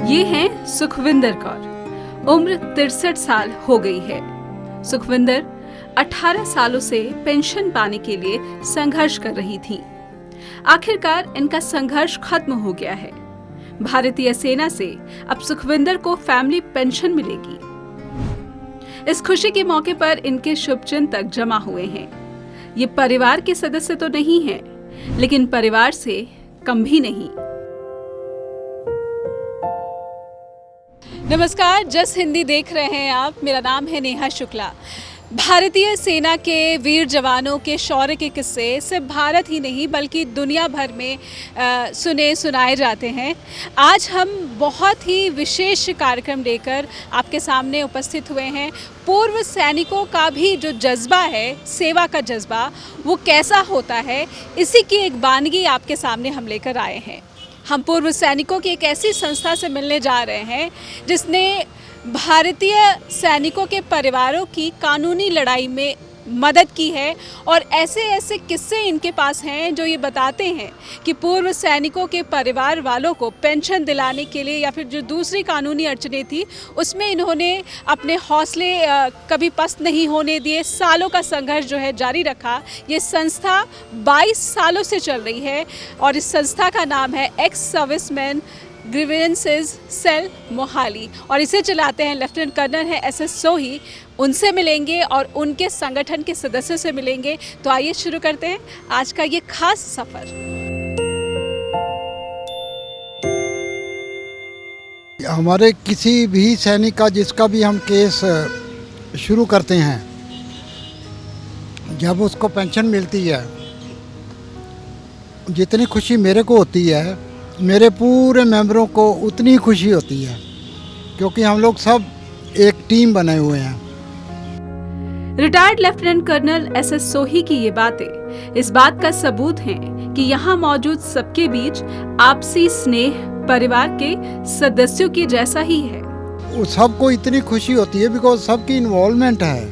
ये हैं सुखविंदर कौर। उम्र 63 साल हो गई है। सुखविंदर 18 सालों से पेंशन पाने के लिए संघर्ष कर रही थीं। आखिरकार इनका संघर्ष खत्म हो गया है। भारतीय सेना से अब सुखविंदर को फैमिली पेंशन मिलेगी। इस खुशी के मौके पर इनके शुभचिंतक जमा हुए हैं। ये परिवार के सदस्य तो नहीं हैं, लेकिन परिवार से कम भी नहीं। नमस्कार, जस हिंदी देख रहे हैं आप। मेरा नाम है नेहा शुक्ला। भारतीय सेना के वीर जवानों के शौर्य के किस्से सिर्फ भारत ही नहीं बल्कि दुनिया भर में सुनाए जाते हैं। आज हम बहुत ही विशेष कार्यक्रम लेकर आपके सामने उपस्थित हुए हैं। पूर्व सैनिकों का भी जो जज्बा है, सेवा का जज्बा, वो कैसा होता है, इसी की एक वानगी आपके सामने हम लेकर आए हैं। हम पूर्व सैनिकों की एक ऐसी संस्था से मिलने जा रहे हैं जिसने भारतीय सैनिकों के परिवारों की कानूनी लड़ाई में मदद की है, और ऐसे ऐसे किस्से इनके पास हैं जो ये बताते हैं कि पूर्व सैनिकों के परिवार वालों को पेंशन दिलाने के लिए या फिर जो दूसरी कानूनी अड़चनें थी उसमें इन्होंने अपने हौसले कभी पस्त नहीं होने दिए। सालों का संघर्ष जो है जारी रखा। ये संस्था 22 सालों से चल रही है और इस संस्था का नाम है ex servicemen grievances cell Mohali, और इसे चलाते हैं लेफ्टिनेंट कर्नल है SS सोही। उनसे मिलेंगे और उनके संगठन के सदस्यों से मिलेंगे। तो आइए शुरू करते हैं आज का ये खास सफर। हमारे किसी भी सैनिक का जिसका भी हम केस शुरू करते हैं, जब उसको पेंशन मिलती है, जितनी खुशी मेरे को होती है, मेरे पूरे मेंबरों को उतनी खुशी होती है, क्योंकि हम लोग सब एक टीम बने हुए हैं। रिटायर्ड लेफ्टिनेंट कर्नल SS सोही की ये बातें इस बात का सबूत हैं कि यहाँ मौजूद सबके बीच आपसी स्नेह परिवार के सदस्यों की जैसा ही है। सबको इतनी खुशी होती है बिकॉज सबकी इन्वॉल्वमेंट है,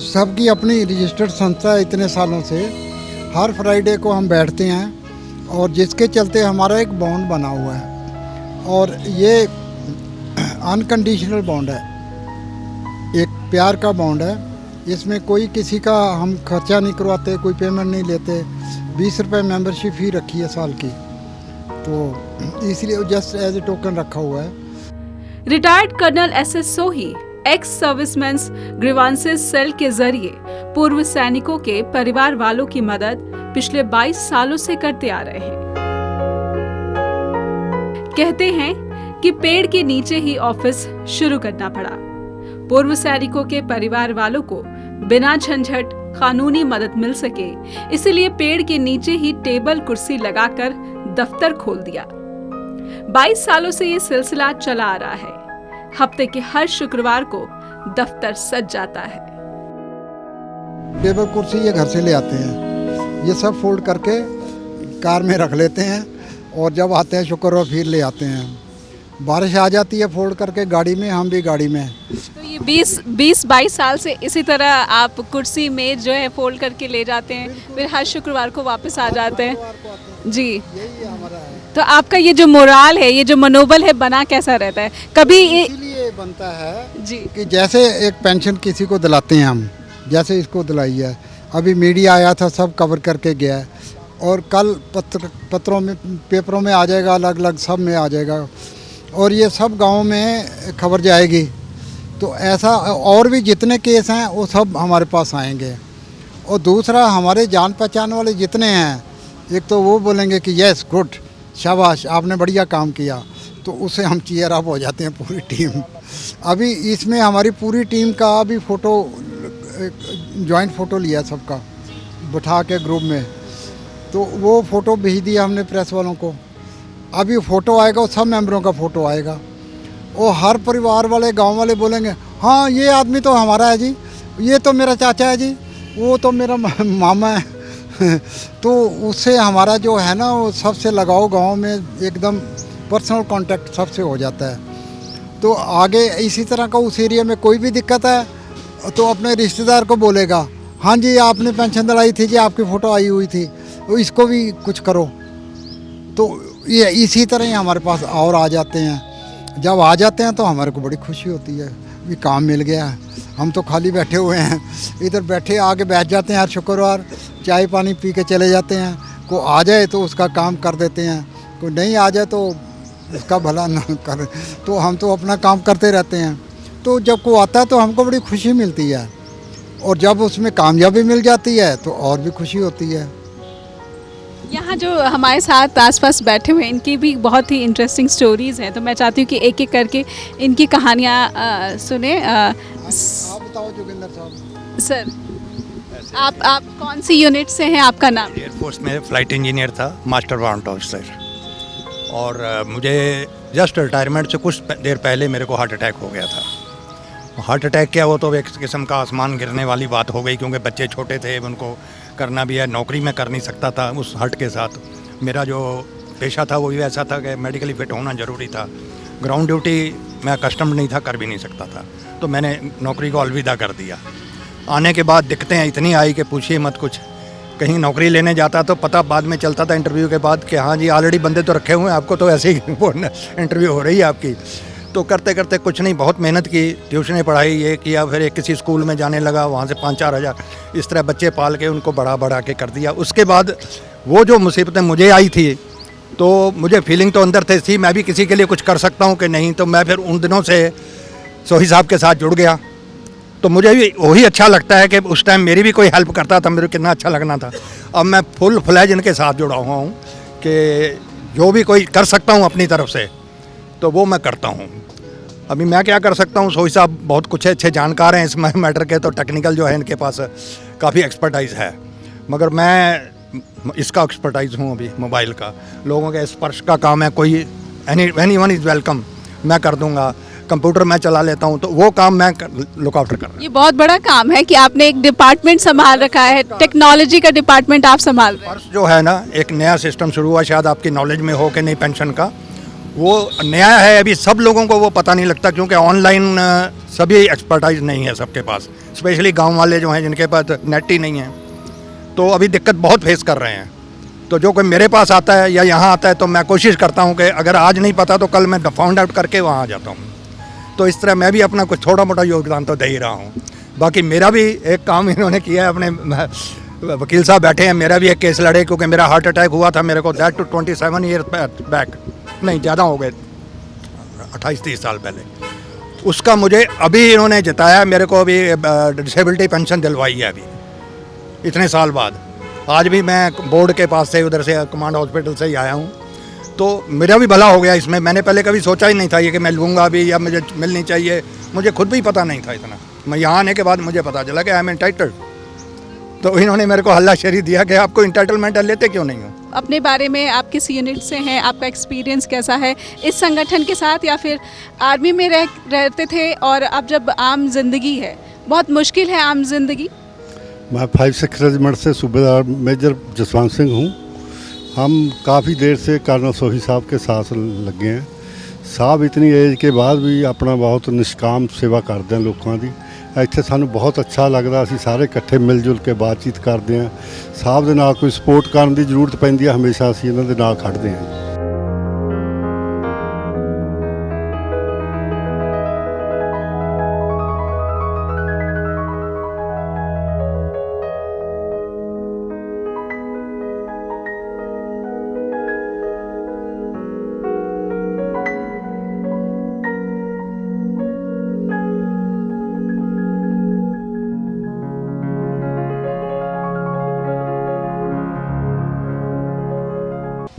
सबकी अपनी रजिस्टर्ड संस्था है। इतने सालों से हर फ्राइडे को हम बैठते हैं और जिसके चलते हमारा एक बॉन्ड बना हुआ है, और ये अनकंडीशनल बॉन्ड है, एक प्यार का बॉन्ड है। इसमें कोई किसी का हम खर्चा नहीं करवाते, कोई पेमेंट नहीं लेते। 20 रुपये मेंबरशिप ही रखी है साल की, तो इसलिए जस्ट एज ए टोकन रखा हुआ है। रिटायर्ड कर्नल SS सोही एक्स सर्विसमेंस ग्रीवेंसेस सेल के जरिए पूर्व सैनिकों के परिवार वालों की मदद पिछले 22 सालों से करते आ रहे हैं। कहते हैं कि पेड़ के नीचे ही ऑफिस शुरू करना पड़ा। पूर्व सैनिकों के परिवार वालों को बिना झंझट कानूनी मदद मिल सके, इसलिए पेड़ के नीचे ही टेबल कुर्सी लगाकर दफ्तर खोल दिया। 22 सालों से ये सिलसिला चला आ रहा है। हफ्ते के हर शुक्रवार को दफ्तर सज जाता है। टेबल कुर्सी ये घर से ले आते हैं, ये सब फोल्ड करके कार में रख लेते हैं, और जब आते हैं शुक्रवार फिर ले आते हैं। बारिश आ जाती है, फोल्ड करके गाड़ी में, हम भी गाड़ी में। तो ये 20-22 साल से इसी तरह आप कुर्सी में जो है फोल्ड करके ले जाते हैं, फिर हर शुक्रवार को वापस आ जाते हैं जी। यही हमारा है। तो आपका ये जो मोराल है, ये जो मनोबल है, बना कैसा रहता है? कभी इसीलिए बनता है जी कि जैसे एक पेंशन किसी को दिलाते हैं हम, जैसे इसको दिलाई है, अभी मीडिया आया था, सब कवर करके गया है, और कल पत्रों में, पेपरों में आ जाएगा, अलग अलग सब में आ जाएगा, और ये सब गाँव में खबर जाएगी। तो ऐसा और भी जितने केस हैं वो सब हमारे पास आएंगे। और दूसरा, हमारे जान पहचान वाले जितने हैं, एक तो वो बोलेंगे कि यस गुड, शाबाश, आपने बढ़िया काम किया, तो उससे हम चीयर अप हो जाते हैं पूरी टीम। अभी इसमें हमारी पूरी टीम का अभी फ़ोटो, जॉइंट फ़ोटो लिया सबका बिठा के ग्रुप में, तो वो फ़ोटो भेज दिया हमने प्रेस वालों को। अभी फ़ोटो आएगा, वो सब मेंबरों का फ़ोटो आएगा, और हर परिवार वाले, गांव वाले बोलेंगे हाँ ये आदमी तो हमारा है जी, ये तो मेरा चाचा है जी, वो तो मेरा मामा है। तो उससे हमारा जो है ना, वो सबसे लगाव गांव में एकदम पर्सनल कांटेक्ट सबसे हो जाता है। तो आगे इसी तरह का उस एरिया में कोई भी दिक्कत है तो अपने रिश्तेदार को बोलेगा, हाँ जी आपने पेंशन दिलाई थी जी, आपकी फ़ोटो आई हुई थी, तो इसको भी कुछ करो। तो ये इसी तरह ही हमारे पास और आ जाते हैं। जब आ जाते हैं तो हमारे को बड़ी खुशी होती है, भी काम मिल गया। हम तो खाली बैठे हुए हैं, इधर बैठे आगे बैठ जाते हैं हर शुक्रवार, चाय पानी पी के चले जाते हैं। को आ जाए तो उसका काम कर देते हैं, कोई नहीं आ जाए तो उसका भला ना कर, तो हम तो अपना काम करते रहते हैं। तो जब को आता है तो हमको बड़ी खुशी मिलती है, और जब उसमें कामयाबी मिल जाती है तो और भी खुशी होती है। यहाँ जो हमारे साथ आसपास बैठे हुए हैं इनकी भी बहुत ही इंटरेस्टिंग स्टोरीज़ हैं, तो मैं चाहती हूँ कि एक एक करके इनकी कहानियाँ सुने। आप बताओ जोगिंदर साहब। सर, आप कौन सी यूनिट से हैं, आपका नाम? एयरफोर्स में फ़्लाइट इंजीनियर था, मास्टर वारंट ऑफिसर। और मुझे जस्ट रिटायरमेंट से कुछ देर पहले मेरे को हार्ट अटैक हो गया था। हार्ट अटैक क्या, वो तो एक किस्म का आसमान गिरने वाली बात हो गई, क्योंकि बच्चे छोटे थे, उनको करना भी है, नौकरी में कर नहीं सकता था उस हार्ट के साथ। मेरा जो पेशा था वो भी ऐसा था कि मेडिकली फिट होना ज़रूरी था। ग्राउंड ड्यूटी मैं कस्टम नहीं था, कर भी नहीं सकता था, तो मैंने नौकरी को अलविदा कर दिया। आने के बाद दिक्कतें इतनी आई कि पूछिए मत कुछ। कहीं नौकरी लेने जाता तो पता बाद में चलता था इंटरव्यू के बाद कि हाँ जी ऑलरेडी बंदे तो रखे हुए हैं, आपको तो ऐसे ही वो इंटरव्यू हो रही है आपकी। तो करते करते कुछ नहीं, बहुत मेहनत की, ट्यूशनें पढ़ाई, ये किया, फिर एक किसी स्कूल में जाने लगा, वहाँ से 5-4 हज़ार इस तरह बच्चे पाल के उनको बड़ा के कर दिया। उसके बाद वो जो मुसीबतें मुझे आई थी, तो मुझे फीलिंग तो अंदर से थी मैं भी किसी के लिए कुछ कर सकता हूँ कि नहीं। तो मैं फिर उन दिनों से सोही साहब के साथ जुड़ गया। तो मुझे भी वही अच्छा लगता है कि उस टाइम मेरी भी कोई हेल्प करता था, मेरे को कितना अच्छा लगना था। अब मैं फुल फ्लैज इनके साथ जुड़ा हुआ हूँ कि जो भी कोई कर सकता हूँ अपनी तरफ से तो वो मैं करता हूँ। अभी मैं क्या कर सकता हूँ, सोही साहब बहुत कुछ अच्छे जानकार हैं इस मैटर के, तो टेक्निकल जो है इनके पास काफ़ी एक्सपर्टाइज है, मगर मैं इसका एक्सपर्टाइज हूँ अभी मोबाइल का। लोगों के स्पर्श का काम है, कोई एनीवन इज़ वेलकम, मैं कर दूँगा। कंप्यूटर मैं चला लेता हूँ, तो वो काम मैं लुक आफ्टर कर रहा हूँ। ये बहुत बड़ा काम है कि आपने एक डिपार्टमेंट संभाल रखा है, टेक्नोलॉजी का डिपार्टमेंट आप संभाल रहे हैं। पर्स जो है ना, एक नया सिस्टम शुरू हुआ, शायद आपकी नॉलेज में हो कि नहीं, पेंशन का। वो नया है, अभी सब लोगों को वो पता नहीं लगता, क्योंकि ऑनलाइन सभी एक्सपर्टाइज नहीं है सबके पास, स्पेशली गांव वाले जो हैं जिनके पास नेट ही नहीं है, तो अभी दिक्कत बहुत फेस कर रहे हैं। तो जो कोई मेरे पास आता है या यहाँ आता है तो मैं कोशिश करता हूँ कि अगर आज नहीं पता तो कल मैं फाउंड आउट करके वहाँ आ जाता हूँ। तो इस तरह मैं भी अपना कुछ थोड़ा मोटा योगदान तो दे ही रहा हूँ। बाकी मेरा भी एक काम इन्होंने किया है, अपने वकील साहब बैठे हैं, मेरा भी एक केस लड़े, क्योंकि मेरा हार्ट अटैक हुआ था मेरे को, दैट टू 27 ईयर बैक, नहीं ज़्यादा हो गए, 28-30 साल पहले। उसका मुझे अभी इन्होंने जिताया, मेरे को अभी डिसेबिलिटी पेंशन दिलवाई है अभी इतने साल बाद। आज भी मैं बोर्ड के पास से, उधर से कमांड हॉस्पिटल से ही आया हूँ, तो मेरा भी भला हो गया इसमें। मैंने पहले कभी सोचा ही नहीं था ये कि मैं लूँगा अभी या मुझे मिलनी चाहिए, मुझे खुद भी पता नहीं था इतना। मैं यहाँ आने के बाद मुझे पता चला कि आई एम एंटाइटल्ड, तो इन्होंने मेरे को हल्लाशेरी दिया कि आपको इंटाइटलमेंट है, लेते क्यों नहीं हो। अपने बारे में, आप किस यूनिट से हैं, आपका एक्सपीरियंस कैसा है इस संगठन के साथ, या फिर आर्मी में रहते थे और अब जब आम जिंदगी है, बहुत मुश्किल है आम जिंदगी? मैं 5 रेजिमेंट से सूबेदार मेजर जसवंत सिंह हूँ। हम काफ़ी देर से कर्नल सोही साहब के साथ लगे हैं। साहब इतनी एज के बाद भी अपना बहुत निष्काम सेवा करते हैं लोगों की। ਇੱਥੇ ਸਾਨੂੰ ਬਹੁਤ ਅੱਛਾ ਲੱਗਦਾ, ਅਸੀਂ ਸਾਰੇ ਇਕੱਠੇ ਮਿਲ ਜੁਲ ਕੇ ਬਾਤਚੀਤ ਕਰਦੇ ਹਾਂ। ਸਾਹਿਬ ਦੇ ਨਾਲ ਕੋਈ ਸਪੋਰਟ ਕਰਨ ਦੀ ਜ਼ਰੂਰਤ ਪੈਂਦੀ ਹੈ, ਹਮੇਸ਼ਾ ਅਸੀਂ ਇਹਨਾਂ ਦੇ ਨਾਲ ਖੜਦੇ ਹਾਂ।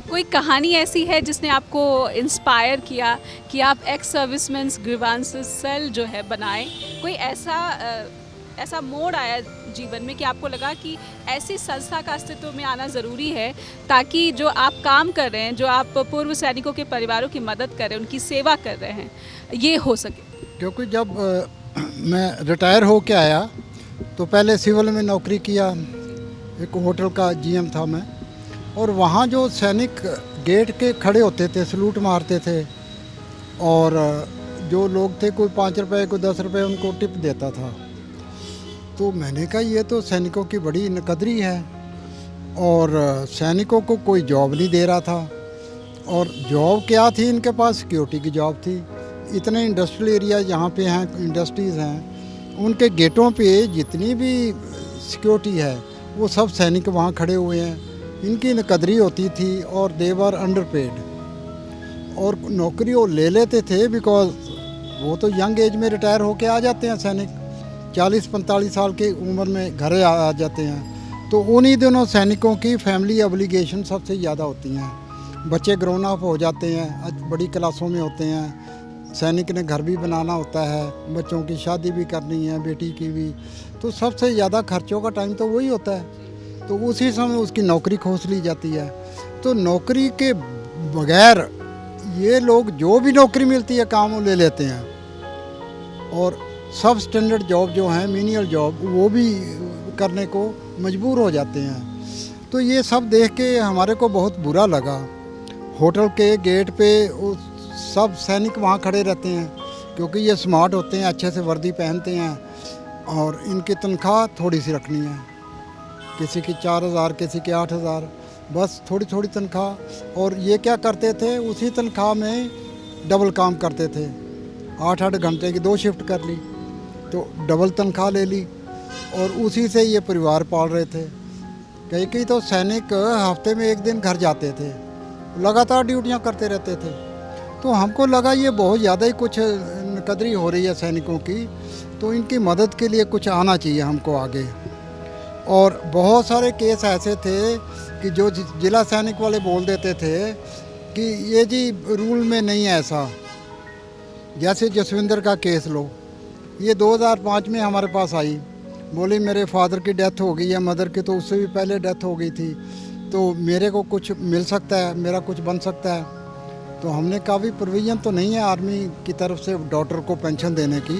कोई कहानी ऐसी है जिसने आपको इंस्पायर किया कि आप एक्स सर्विसमैन्स ग्रीवांसेस सेल जो है बनाएं? कोई ऐसा मोड़ आया जीवन में कि आपको लगा कि ऐसी संस्था का अस्तित्व में आना ज़रूरी है, ताकि जो आप काम कर रहे हैं, जो आप पूर्व सैनिकों के परिवारों की मदद कर रहे हैं, उनकी सेवा कर रहे हैं, ये हो सके? क्योंकि जब मैं रिटायर हो के आया तो पहले सिविल में नौकरी किया, एक होटल का जीएम था मैं, और वहाँ जो सैनिक गेट के खड़े होते थे, सलूट मारते थे, और जो लोग थे कोई 5 रुपए कोई 10 रुपए उनको टिप देता था। तो मैंने कहा ये तो सैनिकों की बड़ी नकदरी है, और सैनिकों को कोई जॉब नहीं दे रहा था। और जॉब क्या थी इनके पास? सिक्योरिटी की जॉब थी। इतने इंडस्ट्रियल एरिया यहाँ पे हैं, इंडस्ट्रीज़ हैं, उनके गेटों पे जितनी भी सिक्योरिटी है वो सब सैनिक वहाँ खड़े हुए हैं। इनकी नकदरी होती थी और देवर अंडरपेड, और नौकरी वो ले लेते थे बिकॉज वो तो यंग एज में रिटायर होके आ जाते हैं सैनिक, 40-45 साल की उम्र में घर आ जाते हैं। तो उन्हीं दिनों सैनिकों की फैमिली ऑब्लिगेशन सबसे ज़्यादा होती हैं। बच्चे ग्रोन अप हो जाते हैं, बड़ी क्लासों में होते हैं, सैनिक ने घर भी बनाना होता है, बच्चों की शादी भी करनी है, बेटी की भी, तो सबसे ज़्यादा खर्चों का टाइम तो वही होता है। तो उसी समय उसकी नौकरी खोस ली जाती है। तो नौकरी के बगैर ये लोग जो भी नौकरी मिलती है काम वो ले लेते हैं, और सब स्टैंडर्ड जॉब जो हैं, मीनियल जॉब, वो भी करने को मजबूर हो जाते हैं। तो ये सब देख के हमारे को बहुत बुरा लगा। होटल के गेट पे वो सब सैनिक वहाँ खड़े रहते हैं क्योंकि ये स्मार्ट होते हैं, अच्छे से वर्दी पहनते हैं, और इनकी तनख्वाह थोड़ी सी रखनी है, किसी की 4,000, किसी की 8,000, बस थोड़ी थोड़ी तनख्वाह। और ये क्या करते थे, उसी तनख्वाह में डबल काम करते थे, 8-8 घंटे की 2 शिफ्ट कर ली तो डबल तनख्वाह ले ली, और उसी से ये परिवार पाल रहे थे। कई तो सैनिक हफ्ते में 1 दिन घर जाते थे, लगातार ड्यूटियां करते रहते थे। तो हमको लगा ये बहुत ज़्यादा ही कुछ नकदरी हो रही है सैनिकों की, तो इनकी मदद के लिए कुछ आना चाहिए हमको आगे। और बहुत सारे केस ऐसे थे कि जो जिला सैनिक वाले बोल देते थे कि ये जी रूल में नहीं है ऐसा। जैसे जसविंदर का केस लो, ये 2005 में हमारे पास आई, बोली मेरे फादर की डेथ हो गई है, मदर की तो उससे भी पहले डेथ हो गई थी, तो मेरे को कुछ मिल सकता है, मेरा कुछ बन सकता है। तो हमने कहा भी प्रोविज़न तो नहीं है आर्मी की तरफ से डॉटर को पेंशन देने की,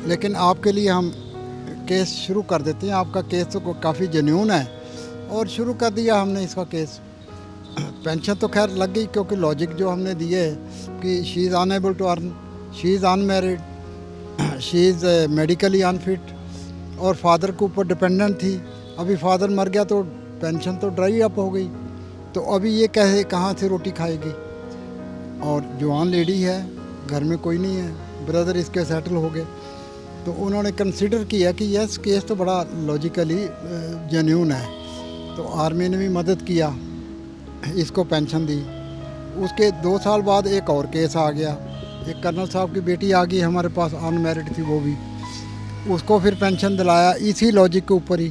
लेकिन आपके लिए हम केस शुरू कर देते हैं, आपका केस तो काफ़ी जेन्युइन है, और शुरू कर दिया हमने इसका केस। पेंशन तो खैर लग गई क्योंकि लॉजिक जो हमने दिए है कि she is unable to earn, she is unmarried, she is medically unfit, और फादर के ऊपर डिपेंडेंट थी। अभी फादर मर गया तो पेंशन तो ड्राई अप हो गई, तो अभी ये कहाँ से रोटी खाएगी। और जवान लेडी है, घर में कोई नहीं है, ब्रदर इसके सेटल हो गए, तो उन्होंने कंसिडर किया कि यस केस तो बड़ा लॉजिकली जेन्युइन है, तो आर्मी ने भी मदद किया, इसको पेंशन दी। उसके 2 साल बाद एक और केस आ गया, एक कर्नल साहब की बेटी आ गई हमारे पास, अनमैरिड थी वो भी, उसको फिर पेंशन दिलाया इसी लॉजिक के ऊपर ही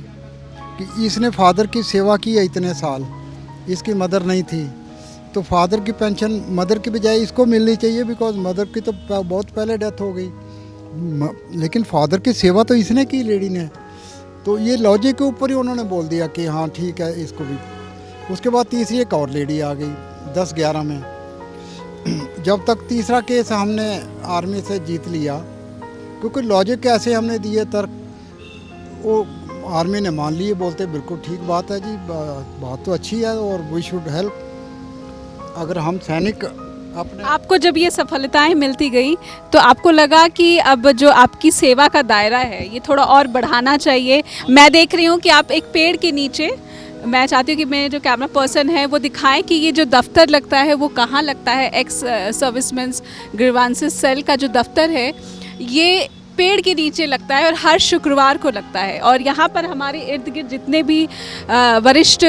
कि इसने फादर की सेवा की है इतने साल, इसकी मदर नहीं थी, तो फादर की पेंशन मदर की बजाय इसको मिलनी चाहिए, बिकॉज मदर की तो बहुत पहले डेथ हो गई, लेकिन फादर की सेवा तो इसने की लेडी ने। तो ये लॉजिक के ऊपर ही उन्होंने बोल दिया कि हाँ ठीक है इसको भी। उसके बाद तीसरी एक और लेडी आ गई 10-11 में। जब तक तीसरा केस हमने आर्मी से जीत लिया, क्योंकि लॉजिक ऐसे हमने दिए तर्क, वो आर्मी ने मान लिए, बोलते बिल्कुल ठीक बात है जी, बात तो अच्छी है और वी शुड हेल्प। अगर हम सैनिक अपने आपको जब ये सफलताएं मिलती गई तो आपको लगा कि अब जो आपकी सेवा का दायरा है ये थोड़ा और बढ़ाना चाहिए। मैं देख रही हूँ कि आप एक पेड़ के नीचे, मैं चाहती हूँ कि मेरे जो कैमरा पर्सन है वो दिखाएं कि ये जो दफ्तर लगता है वो कहाँ लगता है। एक्स सर्विसमेंस ग्रीवांसेस सेल का जो दफ्तर है ये पेड़ के नीचे लगता है और हर शुक्रवार को लगता है। और यहाँ पर हमारे इर्द गिर्द जितने भी वरिष्ठ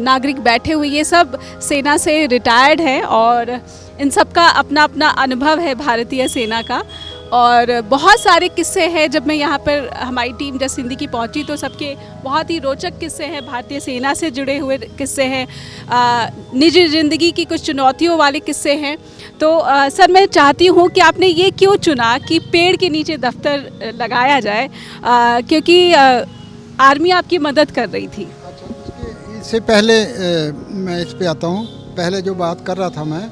नागरिक बैठे हुए ये सब सेना से रिटायर्ड हैं और इन सब का अपना अपना अनुभव है भारतीय सेना का। और बहुत सारे किस्से हैं, जब मैं यहाँ पर हमारी टीम जब सिंधी की पहुँची तो सबके बहुत ही रोचक किस्से हैं, भारतीय सेना से जुड़े हुए किस्से हैं, निजी ज़िंदगी की कुछ चुनौतियों वाले किस्से हैं। तो सर मैं चाहती हूँ कि आपने ये क्यों चुना कि पेड़ के नीचे दफ्तर लगाया जाए, क्योंकि आर्मी आपकी मदद कर रही थी। इससे पहले मैं इस पे आता हूँ। पहले जो बात कर रहा था मैं,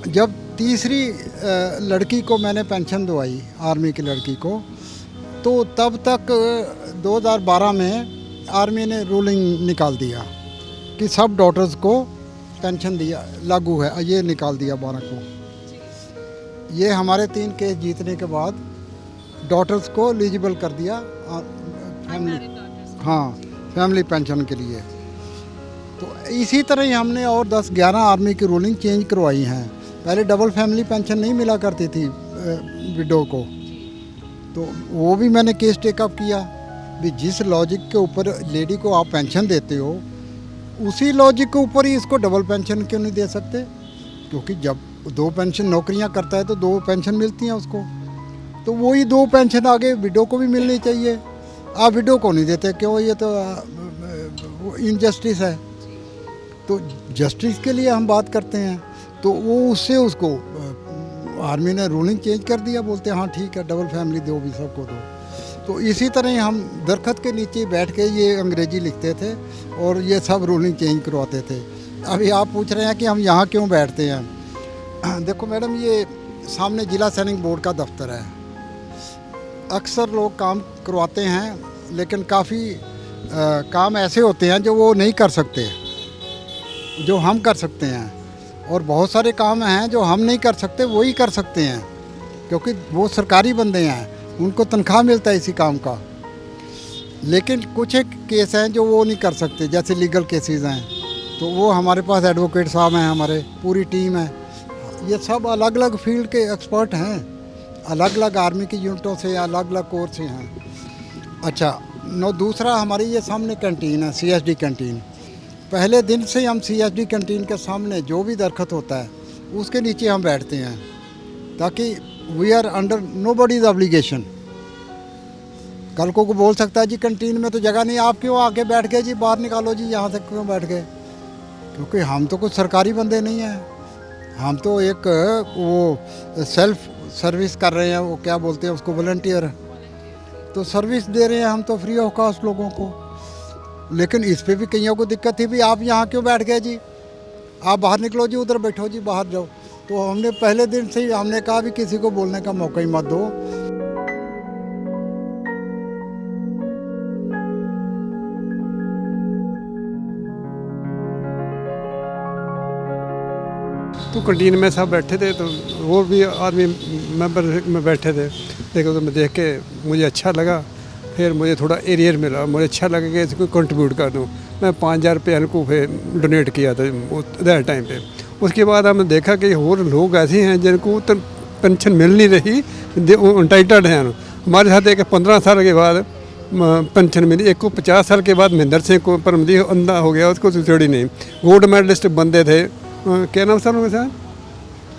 जब तीसरी लड़की को मैंने पेंशन दवाई, आर्मी की लड़की को, तो तब तक 2012 में आर्मी ने रूलिंग निकाल दिया कि सब डॉटर्स को पेंशन दिया लागू है, ये निकाल दिया 12 को। ये हमारे 3 केस जीतने के बाद डॉटर्स को एलिजिबल कर दिया फैमिली, हाँ फैमिली पेंशन के लिए। तो इसी तरह ही हमने और 10-11 आर्मी की रूलिंग चेंज करवाई हैं। पहले डबल फैमिली पेंशन नहीं मिला करती थी विडो को, तो वो भी मैंने केस टेकअप किया भी जिस लॉजिक के ऊपर लेडी को आप पेंशन देते हो उसी लॉजिक के ऊपर ही इसको डबल पेंशन क्यों नहीं दे सकते, क्योंकि जब 2 पेंशन नौकरियां करता है तो 2 पेंशन मिलती हैं उसको, तो वही 2 पेंशन आगे विडो को भी मिलनी चाहिए। आप विडो को नहीं देते क्यों, ये तो इनजस्टिस है। तो जस्टिस के लिए हम बात करते हैं, तो वो उससे उसको आर्मी ने रूलिंग चेंज कर दिया, बोलते हैं हाँ ठीक है डबल फैमिली दो भी सबको दो। तो इसी तरह हम दरख्त के नीचे बैठ के ये अंग्रेजी लिखते थे और ये सब रूलिंग चेंज करवाते थे। अभी आप पूछ रहे हैं कि हम यहाँ क्यों बैठते हैं। देखो मैडम, ये सामने जिला सैनिक बोर्ड का दफ्तर है। अक्सर लोग काम करवाते हैं लेकिन काफ़ी काम ऐसे होते हैं जो वो नहीं कर सकते, जो हम कर सकते हैं, और बहुत सारे काम हैं जो हम नहीं कर सकते वही कर सकते हैं, क्योंकि वो सरकारी बंदे हैं, उनको तनख्वाह मिलता है इसी काम का। लेकिन कुछ एक केस हैं जो वो नहीं कर सकते, जैसे लीगल केसेस हैं, तो वो हमारे पास एडवोकेट साहब हैं, हमारे पूरी टीम है, ये सब अलग अलग फील्ड के एक्सपर्ट हैं, अलग अलग आर्मी की यूनिटों से, अलग अलग कोर से हैं। अच्छा दूसरा हमारी ये सामने कैंटीन है, CSD कैंटीन। पहले दिन से हम CSD कैंटीन के सामने जो भी दरख्त होता है उसके नीचे हम बैठते हैं, ताकि we are under nobody's obligation. कल को बोल सकता है जी कैंटीन में तो जगह नहीं, आप क्यों आके बैठ गए जी, बाहर निकालो जी, यहाँ तक क्यों बैठ गए, क्योंकि हम तो कुछ सरकारी बंदे नहीं हैं, हम तो एक वो सेल्फ सर्विस कर रहे हैं, वो क्या बोलते हैं उसको, वॉलंटियर, तो सर्विस दे रहे हैं हम तो फ्री ऑफ कॉस्ट लोगों को। लेकिन इस पे भी कईयों को दिक्कत थी भी आप यहाँ क्यों बैठ गए जी, आप बाहर निकलो जी, उधर बैठो जी, बाहर जाओ। तो हमने पहले दिन से ही हमने कहा भी किसी को बोलने का मौका ही मत दो। तो कैंटीन में सब बैठे थे, तो और भी आदमी मेंबर में बैठे थे, देखो तो मैं देख के मुझे अच्छा लगा, फिर मुझे थोड़ा एरियर मिला, मुझे अच्छा लगा कि इसको कंट्रीब्यूट कर दूँ। मैं 5000 रुपये इनको फिर डोनेट किया था उस टाइम पे। उसके बाद हमने देखा कि और लोग ऐसे हैं जिनको तो पेंशन मिल नहीं रही, इंटाइटल्ड हैं। हमारे साथ एक 15 साल के बाद पेंशन मिली, एक को 50 साल के बाद महेंद्र सिंह को परमदी अंधा हो गया, उसको सुचड़ी नहीं। गोल्ड मेडलिस्ट बंदे थे, क्या नाम सर उनके साथ,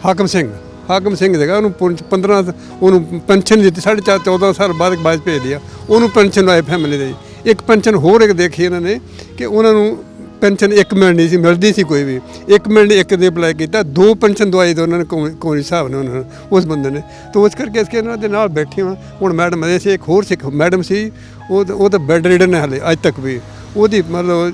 हाकम सिंह देगा, उन्होंने 15 उन्होंने पेंशन दी 14.5 साल बाद वाजपेयी दिया, उन्होंने पेंशन आई फैमिली दी। एक पेंशन होर एक देखी इन्होंने कि उन्होंने पेंशन 1 मिनट नहीं मिलती सी, कोई भी 1 मिनट एक ने अप्लाई किया, 2 पेंशन दवाई तो उन्होंने कौन साहब ने उन्होंने उस बंदे ने। तो उस करके इसके नाल बैठे हुआ हूँ। मैडम ऐसे एक होर सिख मैडम सी, वो तो बैड रिडन है हाले अज तक भी, ਉਹਦੀ ਮਤਲਬ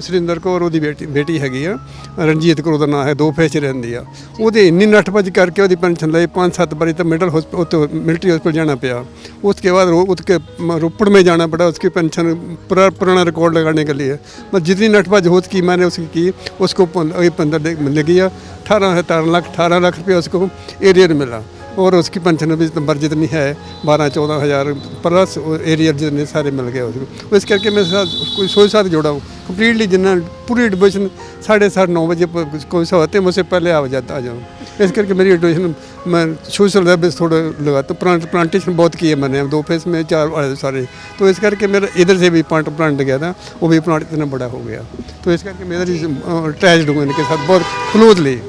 ਸੁਰਿੰਦਰ ਕੌਰ ਉਹਦੀ ਬੇਟੀ ਹੈਗੀ ਆ, ਰਣਜੀਤ ਕੌਰ ਉਹਦਾ ਨਾਂ ਹੈ, 2 ਫੇਸ ਰਹਿੰਦੀ ਆ। ਉਹਦੇ ਇੰਨੀ ਨੱਠ-ਭੱਜ ਕਰਕੇ ਉਹਦੀ ਪੈਨਸ਼ਨ ਲਈ 5-7 ਵਾਰੀ तो मिलिट्री हॉस्पिटल जाना पड़ा। उसके बाद उसके रोपड़ में जाना पड़ा उसकी पेंशन पुराना रिकॉर्ड लगाने के लिए। मतलब जितनी नट्ठभज हो सकी मैंने उसकी की, उसको 15 मिल गया, 18 लाख रुपया उसको एरियर मिला। और उसकी पेंशन भी नंबर जितनी है 12-14 हज़ार प्लस एरियर जितने सारे मिल गए उसको। इस करके मेरे साथ कोई 100 साथ जुड़ा हूँ कम्प्लीटली, जितना पूरी एडमिशन 8:30-9 बजे कोई सा होते हैं मुझसे पहले आ जाऊँ। इस करके मेरी एडमिशन मैं सोशल सर्विस थोड़ा लगाता हूँ। प्लांटेशन बहुत किए मैंने, 2 फेस में 4 सारे। तो इस करके मेरा इधर से भी प्लांट गया था, वो भी प्लांट इतना बड़ा हो गया। तो इस करके मेरा अटैच्ड हूँ इनके साथ बहुत क्लोजली।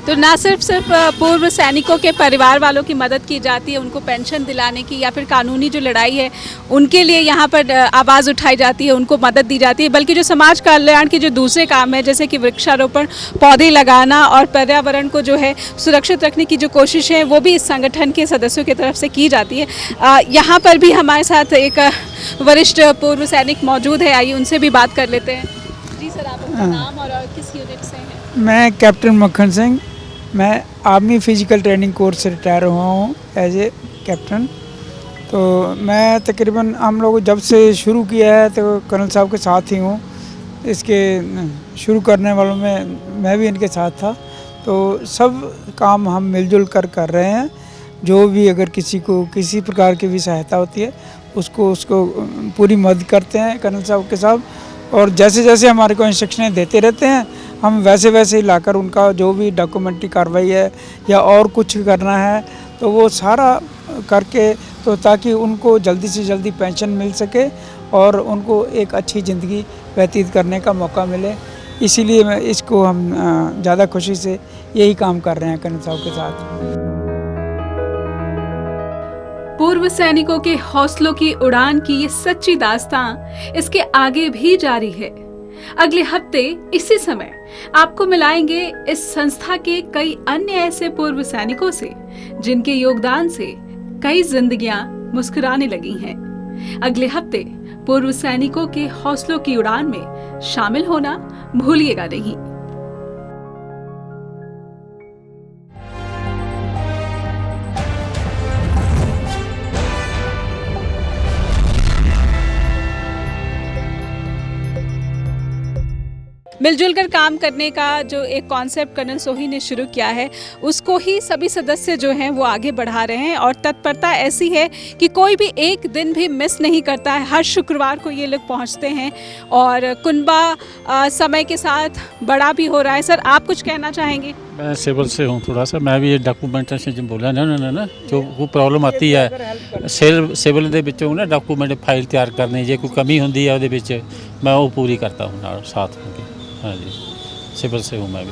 तो ना सिर्फ पूर्व सैनिकों के परिवार वालों की मदद की जाती है, उनको पेंशन दिलाने की या फिर कानूनी जो लड़ाई है उनके लिए यहाँ पर आवाज़ उठाई जाती है, उनको मदद दी जाती है, बल्कि जो समाज कल्याण के जो दूसरे काम है जैसे कि वृक्षारोपण, पौधे लगाना और पर्यावरण को जो है सुरक्षित रखने की जो कोशिश है वो भी इस संगठन के सदस्यों की तरफ से की जाती है। यहाँ पर भी हमारे साथ एक वरिष्ठ पूर्व सैनिक मौजूद है, आइए उनसे भी बात कर लेते हैं। जी सर, आप अपना नाम और किस यूनिट से हैं? मैं कैप्टन मक्खन सिंह, मैं आर्मी फिजिकल ट्रेनिंग कोर्स से रिटायर हुआ हूँ एज ए कैप्टन। तो मैं तकरीबन हम लोग जब से शुरू किया है तो कर्नल साहब के साथ ही हूँ, इसके शुरू करने वालों में मैं भी इनके साथ था। तो सब काम हम मिलजुल कर रहे हैं। जो भी अगर किसी को किसी प्रकार की भी सहायता होती है उसको पूरी मदद करते हैं कर्नल साहब के साथ। और जैसे जैसे हमारे को इंस्ट्रक्शनें देते रहते हैं हम वैसे वैसे ही लाकर उनका जो भी डॉक्यूमेंट्री कार्रवाई है या और कुछ करना है तो वो सारा करके, तो ताकि उनको जल्दी से जल्दी पेंशन मिल सके और उनको एक अच्छी ज़िंदगी व्यतीत करने का मौका मिले। इसीलिए मैं इसको हम ज़्यादा खुशी से यही काम कर रहे हैं कर्नल साहब के साथ। पूर्व सैनिकों के हौसलों की उड़ान की ये सच्ची दास्तां इसके आगे भी जारी है। अगले हफ्ते इसी समय आपको मिलाएंगे इस संस्था के कई अन्य ऐसे पूर्व सैनिकों से जिनके योगदान से कई जिंदगियां मुस्कुराने लगी हैं। अगले हफ्ते पूर्व सैनिकों के हौसलों की उड़ान में शामिल होना भूलिएगा नहीं। मिलजुल कर काम करने का जो एक कॉन्सेप्ट कर्नल सोही ने शुरू किया है उसको ही सभी सदस्य जो हैं वो आगे बढ़ा रहे हैं और तत्परता ऐसी है कि कोई भी एक दिन भी मिस नहीं करता है। हर शुक्रवार को ये लोग पहुंचते हैं और कुनबा समय के साथ बड़ा भी हो रहा है। सर, आप कुछ कहना चाहेंगे? मैं सिविल से हूँ, थोड़ा सा मैं भी ये डॉक्यूमेंटेशन जो बोला ना जो वो प्रॉब्लम आती है सिविल ਦੇ ਵਿੱਚੋਂ ना डॉक्यूमेंट फाइल तैयार करनी, जे कोई कमी होंगी है ਉਹਦੇ ਵਿੱਚ मैं वो पूरी करता हूँ ਨਾਲ साथ होकर। हाँ जी, सिविल से हूँ मैं भी।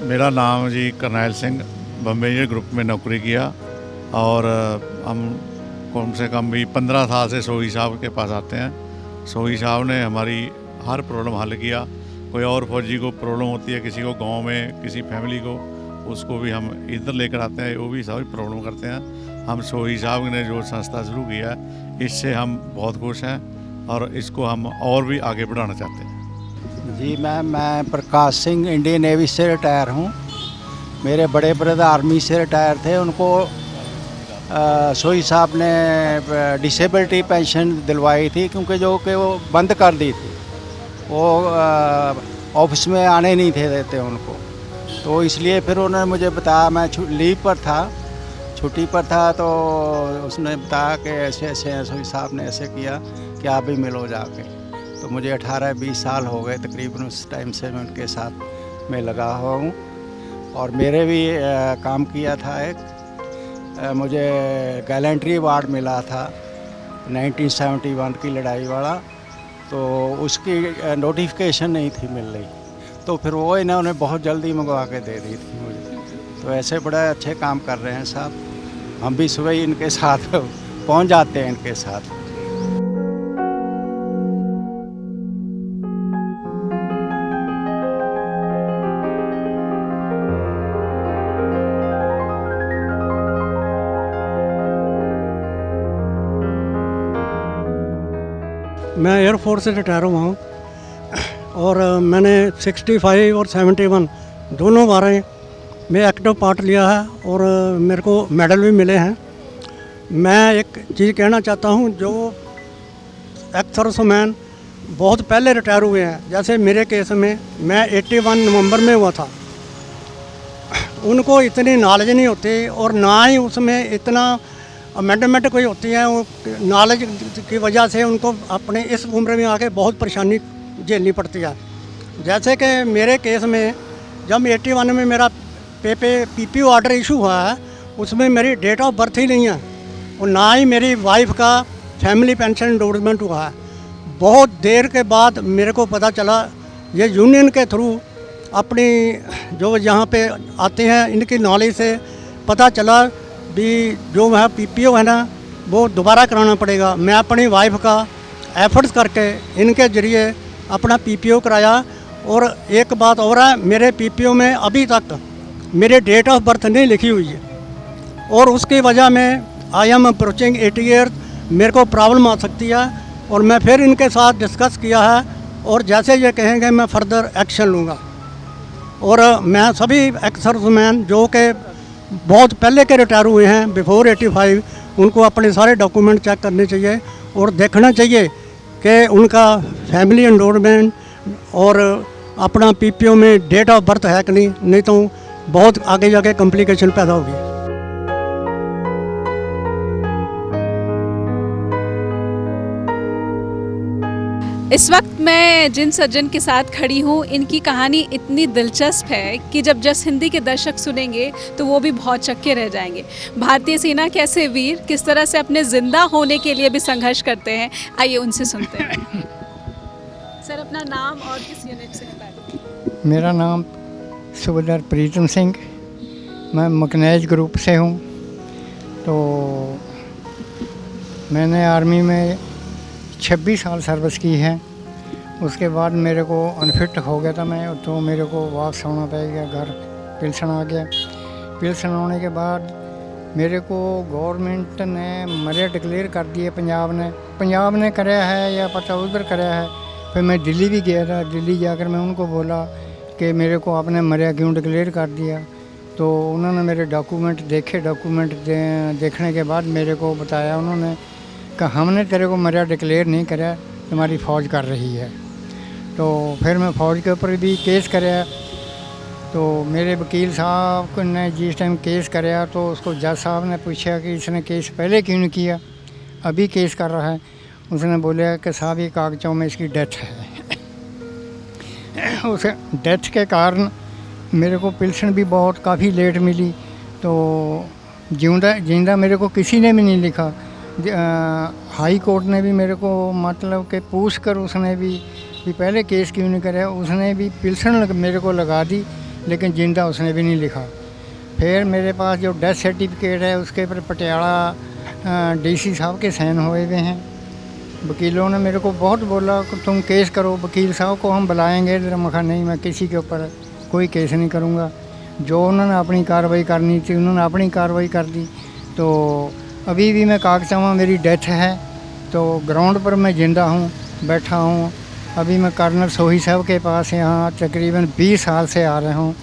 मेरा नाम जी करनैल सिंह, बम्बई इंजीनियर ग्रुप में नौकरी किया और हम कम से कम भी 15 साल से सोही साहब के पास आते हैं। सोही साहब ने हमारी हर प्रॉब्लम हल किया। कोई और फौजी को प्रॉब्लम होती है, किसी को गांव में, किसी फैमिली को, उसको भी हम इधर लेकर आते हैं, वो भी सारी प्रॉब्लम करते हैं। हम सोही साहब ने जो संस्था शुरू किया है इससे हम बहुत खुश हैं और इसको हम और भी आगे बढ़ाना चाहते हैं। जी मैं प्रकाश सिंह इंडियन नेवी से रिटायर हूँ। मेरे बड़े ब्रदर आर्मी से रिटायर थे, उनको सोही साहब ने डिसेबिलिटी पेंशन दिलवाई थी क्योंकि जो कि वो बंद कर दी थी, वो ऑफिस में आने नहीं थे देते उनको, तो इसलिए फिर उन्होंने मुझे बताया, मैं लीव पर था, छुट्टी पर था, तो उसने बताया कि ऐसे ऐसे सोही साहब ने ऐसे किया कि आप भी मिलो जाके। तो मुझे 18-20 साल हो गए तकरीबन, उस टाइम से मैं उनके साथ में लगा हुआ हूँ और मेरे भी काम किया था। एक मुझे गैलेंट्री अवार्ड मिला था 1971 की लड़ाई वाला, तो उसकी नोटिफिकेशन नहीं थी मिल रही, तो फिर वो इन्होंने बहुत जल्दी मंगवा के दे दी थी मुझे। तो ऐसे बड़े अच्छे काम कर रहे हैं साहब, हम भी सुबह ही इनके साथ पहुंच जाते हैं इनके साथ। मैं एयरफोर्स से रिटायर हुआ हूँ और मैंने 65 और 71 दोनों बारें में एक्टिव पार्ट लिया है और मेरे को मेडल भी मिले हैं। मैं एक चीज़ कहना चाहता हूँ, जो एक्स सर्विसमैन बहुत पहले रिटायर हुए हैं, जैसे मेरे केस में मैं 81 नवंबर में हुआ था, उनको इतनी नॉलेज नहीं होती और ना ही उसमें इतना अमेंडमेंट कोई होती है। वो नॉलेज की वजह से उनको अपने इस उम्र में आके बहुत परेशानी झेलनी पड़ती है। जैसे कि मेरे केस में जब 81 में मेरा पीपीओ ऑर्डर इशू हुआ है, उसमें मेरी डेट ऑफ बर्थ ही नहीं है और ना ही मेरी वाइफ का फैमिली पेंशन एंडोर्समेंट हुआ है। बहुत देर के बाद मेरे को पता चला, ये यूनियन के थ्रू अपनी जो यहाँ पे आते हैं इनकी नॉलेज से पता चला भी जो वह पीपीओ है ना वो दोबारा कराना पड़ेगा। मैं अपनी वाइफ का एफर्ट्स करके इनके ज़रिए अपना पीपीओ कराया। और एक बात और है, मेरे पीपीओ में अभी तक मेरे डेट ऑफ बर्थ नहीं लिखी हुई है और उसकी वजह में आई एम अप्रोचिंग 80 ईयर, मेरे को प्रॉब्लम आ सकती है और मैं फिर इनके साथ डिस्कस किया है और जैसे ये कहेंगे मैं फर्दर एक्शन लूँगा। और मैं सभी एक्स सर्विसमैन जो कि बहुत पहले के रिटायर हुए हैं बिफोर 85, उनको अपने सारे डॉक्यूमेंट चेक करने चाहिए और देखना चाहिए कि उनका फैमिली एंडोर्समेंट और अपना पीपीओ में डेट ऑफ बर्थ है कि नहीं तो बहुत आगे जाके कॉम्प्लिकेशन पैदा होगी। इस वक्त मैं जिन सज्जन के साथ खड़ी हूँ, इनकी कहानी इतनी दिलचस्प है कि जब जस हिंदी के दर्शक सुनेंगे तो वो भी बहुत चक्के रह जाएंगे। भारतीय सेना के ऐसे वीर किस तरह से अपने ज़िंदा होने के लिए भी संघर्ष करते हैं, आइए उनसे सुनते हैं। सर, अपना नाम और किस यूनिट से हैं? मेरा नाम सूबेदार प्रीतम सिंह, मैं मकनैज ग्रुप से हूँ। तो मैंने आर्मी में 26 साल सर्विस की है। उसके बाद मेरे को अनफिट हो गया था मैं, तो मेरे को वापस आना पड़ गया घर, पिल्सन आ गया। पिल्सन होने के बाद मेरे को गवर्नमेंट ने मरिया डिक्लेयर कर दिया, पंजाब ने कराया है या पता उधर कराया है। फिर मैं दिल्ली भी गया था, दिल्ली जाकर मैं उनको बोला कि मेरे को आपने मरिया क्यों डिक्लेयर कर दिया। तो उन्होंने मेरे डॉक्यूमेंट देखे, देखने के बाद मेरे को बताया उन्होंने कि हमने तेरे को मरिया डिक्लेयर नहीं कराया, तुम्हारी फ़ौज कर रही है। तो फिर मैं फ़ौज के ऊपर भी केस कराया। तो मेरे वकील साहब ने जिस टाइम केस कराया तो उसको जज साहब ने पूछा कि इसने केस पहले क्यों नहीं किया, अभी केस कर रहा है। उसने बोला कि साहब ये कागज़ों में इसकी डेथ है। उस डेथ के कारण मेरे को पिल्सन भी बहुत काफ़ी लेट मिली। तो जिंदा मेरे को किसी ने भी नहीं लिखा। हाई कोर्ट ने भी मेरे को मतलब कि पूछ कर उसने भी पहले केस क्यों नहीं कराया, उसने भी पिल्सन मेरे को लगा दी, लेकिन जिंदा उसने भी नहीं लिखा। फिर मेरे पास जो डेथ सर्टिफिकेट है उसके ऊपर पटियाला डीसी साहब के साइन हुए हुए हैं। वकीलों ने मेरे को बहुत बोला कि तुम केस करो, वकील साहब को हम बुलाएंगे। मखा नहीं, मैं किसी के ऊपर कोई केस नहीं करूँगा। जो उन्होंने अपनी कार्रवाई करनी थी उन्होंने अपनी कार्रवाई कर दी। तो अभी भी मैं कागज़ों में मेरी डेथ है, तो ग्राउंड पर मैं ज़िंदा हूँ, बैठा हूँ। अभी मैं कर्नल सोही साहब के पास यहाँ तकरीबन 20 साल से आ रहा हूँ।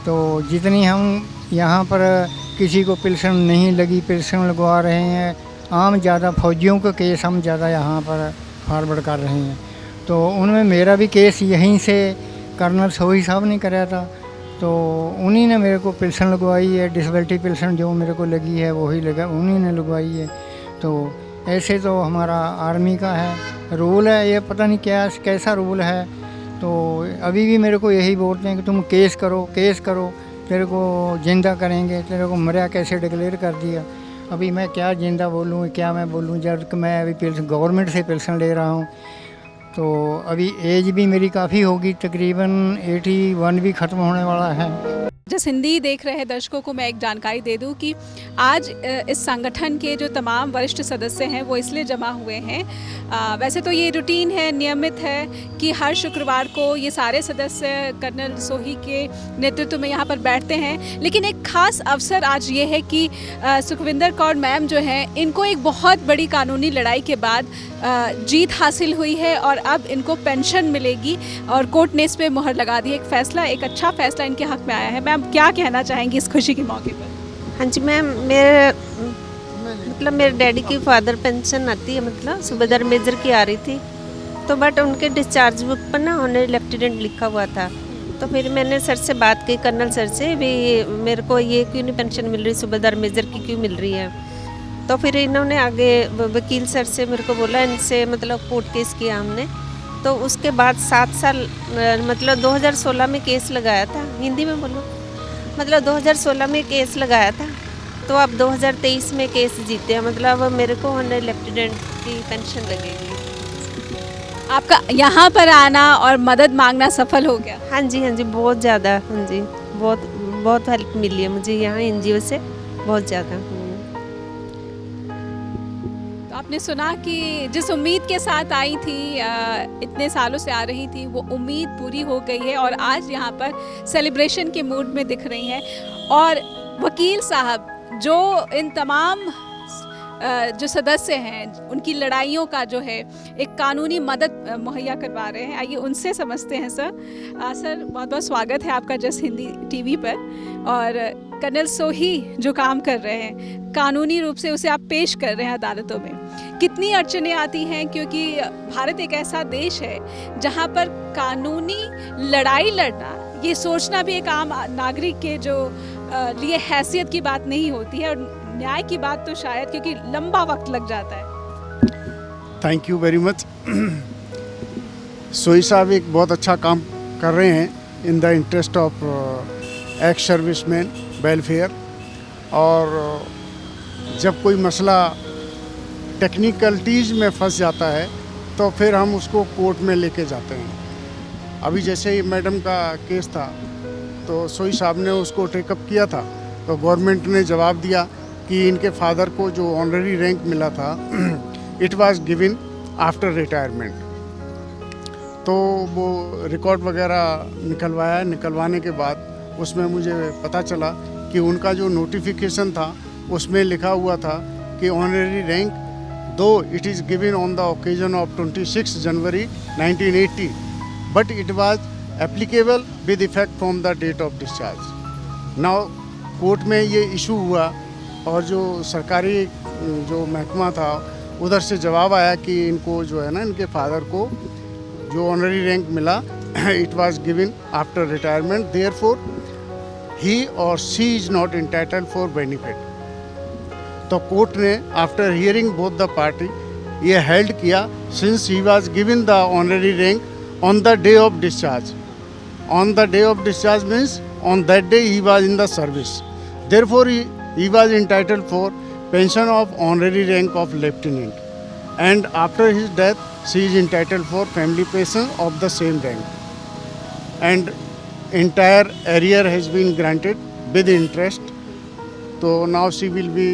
तो जितनी हम यहाँ पर किसी को पिल्सन नहीं लगी, पिल्सन लगवा रहे हैं, आम ज़्यादा फौजियों का केस हम ज़्यादा यहाँ पर फॉरवर्ड कर रहे हैं। तो उनमें मेरा भी केस यहीं से कर्नल सोही साहब ने कराया था। तो उन्हीं ने मेरे को पिल्सन लगवाई है, डिसेबिलिटी पिल्सन जो मेरे को लगी है वही उन्हीं ने लगवाई है। तो ऐसे तो हमारा आर्मी का है रूल है, ये पता नहीं क्या कैसा रूल है। तो अभी भी मेरे को यही बोलते हैं कि तुम केस करो, तेरे को ज़िंदा करेंगे, तेरे को मरिया कैसे डिक्लेयर कर दिया। अभी मैं क्या ज़िंदा बोलूँ, क्या मैं बोलूँ, जब मैं अभी गवर्नमेंट से पिल्सन ले रहा हूँ। तो अभी एज भी मेरी काफ़ी होगी, तकरीबन 81 भी ख़त्म होने वाला है। जस हिंदी देख रहे दर्शकों को मैं एक जानकारी दे दूं कि आज इस संगठन के जो तमाम वरिष्ठ सदस्य हैं वो इसलिए जमा हुए हैं। वैसे तो ये रूटीन है, नियमित है कि हर शुक्रवार को ये सारे सदस्य कर्नल सोही के नेतृत्व में यहाँ पर बैठते हैं। लेकिन एक ख़ास अवसर आज ये है कि सुखविंदर कौर मैम जो हैं, इनको एक बहुत बड़ी कानूनी लड़ाई के बाद जीत हासिल हुई है और अब इनको पेंशन मिलेगी और कोर्ट ने इस पर मुहर लगा दी। एक फ़ैसला, एक अच्छा फ़ैसला इनके हक़ में आया है। मैम क्या कहना चाहेंगी इस खुशी के मौके पर? हाँ जी मैम, मेरे डैडी की फादर पेंशन आती है, मतलब सूबेदार मेजर की आ रही थी। तो बट उनके डिस्चार्ज बुक पर ना ऑनरी लेफ्टिनेंट लिखा हुआ था। तो फिर मैंने सर से बात की, कर्नल सर से, भी मेरे को ये क्यों नहीं पेंशन मिल रही, सूबेदार मेजर की क्यों मिल रही है। तो फिर इन्होंने आगे वकील सर से मेरे को बोला, इनसे मतलब कोर्ट केस किया हमने। तो उसके बाद 7 साल मतलब 2016 में केस लगाया था, हिंदी में बोलो, मतलब 2016 में केस लगाया था। तो अब 2023 में केस जीते हैं, मतलब मेरे को ऑनरी लेफ्टिनेंट की पेंशन लगेगी। आपका यहाँ पर आना और मदद मांगना सफल हो गया? हाँ जी, बहुत ज़्यादा। हाँ जी, बहुत हेल्प मिली है मुझे यहाँ NGO से, बहुत ज़्यादा। आपने सुना कि जिस उम्मीद के साथ आई थी, इतने सालों से आ रही थी, वो उम्मीद पूरी हो गई है और आज यहाँ पर सेलिब्रेशन के मूड में दिख रही हैं। और वकील साहब जो इन तमाम जो सदस्य हैं उनकी लड़ाइयों का जो है एक कानूनी मदद मुहैया करवा रहे हैं। आइए उनसे समझते हैं। सर बहुत बहुत स्वागत है आपका जस हिंदी TV पर। और कर्नल सोही जो काम कर रहे हैं, कानूनी रूप से उसे आप पेश कर रहे हैं अदालतों में, कितनी अड़चनें आती हैं? क्योंकि भारत एक ऐसा देश है जहाँ पर कानूनी लड़ाई लड़ना ये सोचना भी एक आम नागरिक के जो लिए हैसियत की बात नहीं होती है, और न्याय की बात तो शायद, क्योंकि लंबा वक्त लग जाता है। Thank you very much. सोई साहब एक बहुत अच्छा काम कर रहे हैं in the interest of ex serviceman welfare. और जब कोई मसला टेक्निकलिटीज़ में फंस जाता है तो फिर हम उसको कोर्ट में लेके जाते हैं। अभी जैसे ही मैडम का केस था तो सोई साहब ने उसको टेकअप किया था, तो गवर्नमेंट ने जवाब दिया कि इनके फादर को जो ऑनररी रैंक मिला था it was given after retirement. तो वो रिकॉर्ड वगैरह निकलवाने के बाद उसमें मुझे पता चला कि उनका जो नोटिफिकेशन था उसमें लिखा हुआ था कि ऑनररी रैंक दो it is given on the occasion of 26 January 1980 but it was applicable with effect from the date of discharge. Now court में ये इशू हुआ और जो सरकारी जो महकमा था उधर से जवाब आया कि इनको जो है ना, इनके फादर को जो ऑनररी रैंक मिला it was given after retirement, therefore he और she is not entitled for benefit. तो कोर्ट ने after hearing both the party ये हेल्ड किया since he was given the honorary rank on the day of discharge. On the day of discharge means on that day he was in the service, therefore he was entitled for pension of honorary rank of lieutenant, and after his death she is entitled for family pension of the same rank, and entire arrear has been granted with interest, so now she will be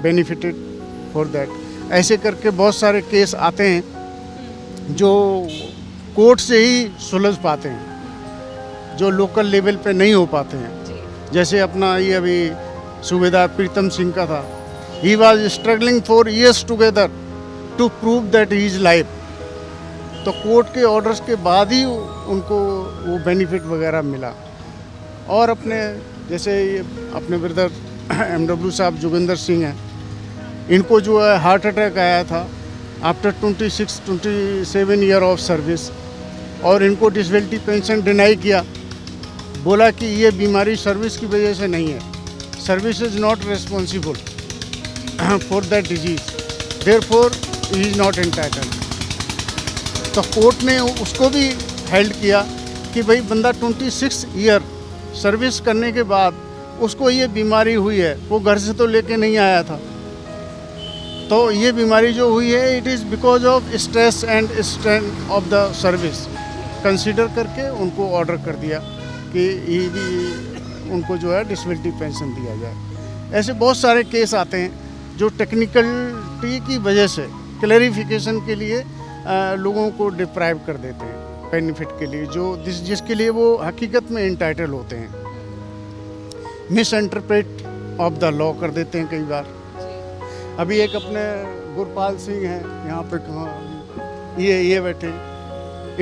benefited for that। ऐसे करके बहुत सारे case आते हैं जो court से ही सुलझ पाते हैं, जो लोकल लेवल पे नहीं हो पाते हैं। जैसे अपना ये अभी सूबेदार प्रीतम सिंह का था, he was struggling for years together to prove that he is life. तो कोर्ट के ऑर्डर्स के बाद ही उनको वो बेनिफिट वगैरह मिला। और अपने जैसे अपने ब्रदर MW साहब जोगिंदर सिंह हैं, इनको जो है हार्ट अटैक आया था आफ्टर 27 ईयर ऑफ सर्विस, और इनको डिसेबिलिटी पेंशन डिनाई किया। बोला कि ये बीमारी सर्विस की वजह से नहीं है, service is not responsible for that disease, therefore he is not entitled. तो कोर्ट ने उसको भी हेल्ड किया कि भाई बंदा 26 ईयर सर्विस करने के बाद उसको ये बीमारी हुई है, वो घर से तो लेके नहीं आया था। तो ये बीमारी जो हुई है it is because of stress and strain of the service, consider करके उनको ऑर्डर कर दिया कि ये भी उनको जो है डिसेबिलिटी पेंशन दिया जाए। ऐसे बहुत सारे केस आते हैं जो टेक्निकलिटी की वजह से क्लैरिफिकेशन के लिए लोगों को डिप्राइव कर देते हैं बेनिफिट के लिए, जो जिसके लिए वो हकीकत में इंटाइटल होते हैं। Miss interpret of the law कर देते हैं कई बार। अभी एक अपने गुरपाल सिंह हैं यहाँ पे, कहाँ ये बैठे,